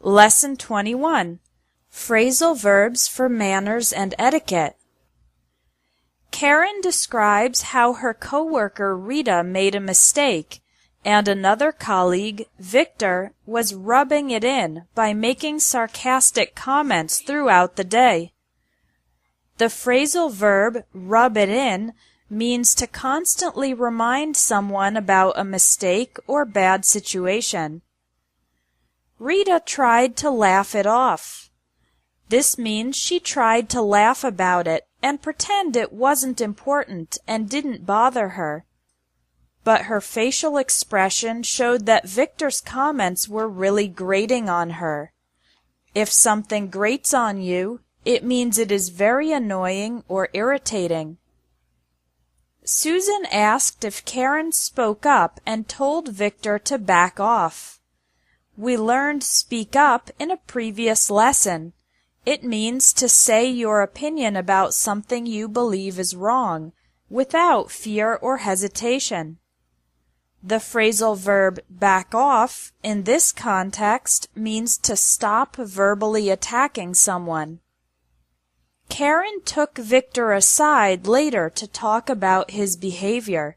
Lesson 21. Phrasal verbs for manners and etiquette. Karen describes how her coworker Rita made a mistake and another colleague, Victor, was rubbing it in by making sarcastic comments throughout the day. The phrasal verb rub it in means to constantly remind someone about a mistake or bad situation. Rita tried to laugh it off. This means she tried to laugh about it and pretend it wasn't important and didn't bother her. But her facial expression showed that Victor's comments were really grating on her. If something grates on you, it means it is very annoying or irritating. Susan asked if Karen spoke up and told Victor to back off. We learned speak up in a previous lesson. It means to say your opinion about something you believe is wrong, without fear or hesitation. The phrasal verb back off in this context means to stop verbally attacking someone. Karen took Victor aside later to talk about his behavior.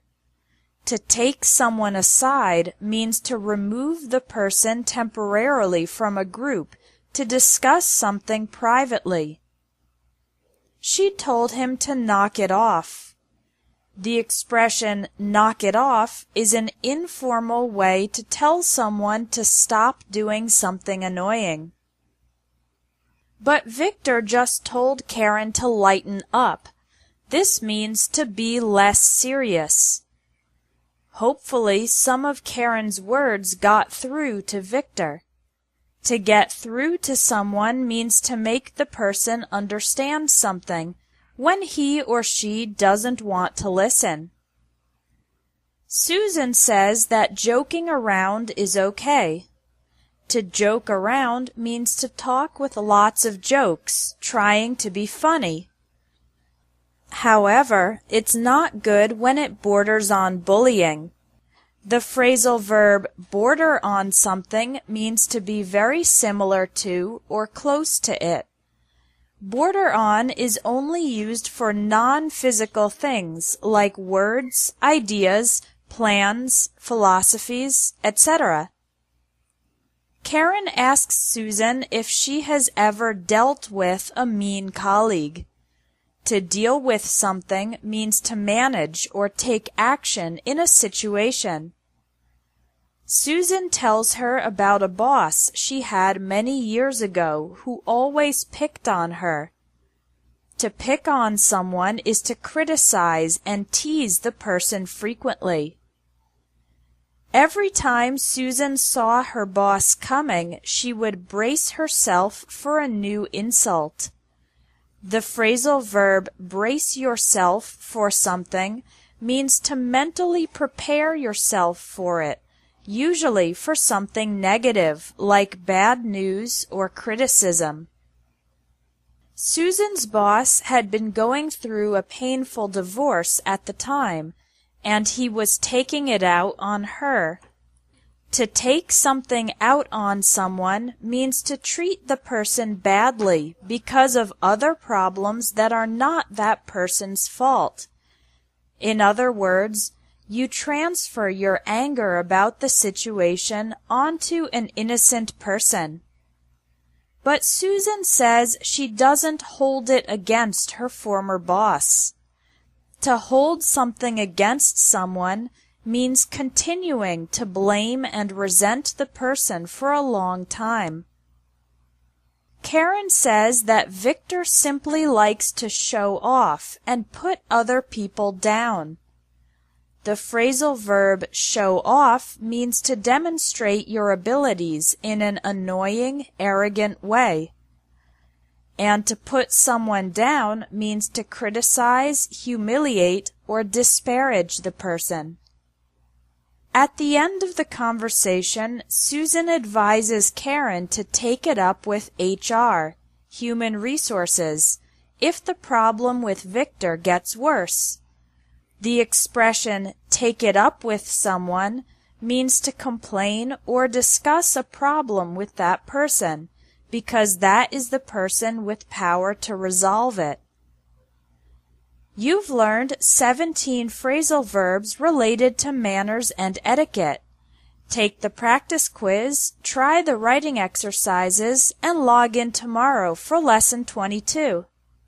To take someone aside means to remove the person temporarily from a group to discuss something privately. She told him to knock it off. The expression knock it off is an informal way to tell someone to stop doing something annoying. But Victor just told Karen to lighten up. This means to be less serious. Hopefully, some of Karen's words got through to Victor. To get through to someone means to make the person understand something when he or she doesn't want to listen. Susan says that joking around is okay. To joke around means to talk with lots of jokes, trying to be funny. However, it's not good when it borders on bullying. The phrasal verb border on something means to be very similar to or close to it. Border on is only used for non-physical things like words, ideas, plans, philosophies, etc. Karen asks Susan if she has ever dealt with a mean colleague. To deal with something means to manage or take action in a situation. Susan tells her about a boss she had many years ago who always picked on her. To pick on someone is to criticize and tease the person frequently. Every time Susan saw her boss coming, she would brace herself for a new insult. The phrasal verb brace yourself for something means to mentally prepare yourself for it, usually for something negative like bad news or criticism. Susan's boss had been going through a painful divorce at the time, and he was taking it out on her. To take something out on someone means to treat the person badly because of other problems that are not that person's fault. In other words, you transfer your anger about the situation onto an innocent person. But Susan says she doesn't hold it against her former boss. To hold something against someone means continuing to blame and resent the person for a long time. Karen says that Victor simply likes to show off and put other people down. The phrasal verb show off means to demonstrate your abilities in an annoying, arrogant way. And to put someone down means to criticize, humiliate, or disparage the person. At the end of the conversation, Susan advises Karen to take it up with HR, Human Resources, if the problem with Victor gets worse. The expression take it up with someone means to complain or discuss a problem with that person, because that is the person with power to resolve it. You've learned 17 phrasal verbs related to manners and etiquette. Take the practice quiz, try the writing exercises, and log in tomorrow for Lesson 22.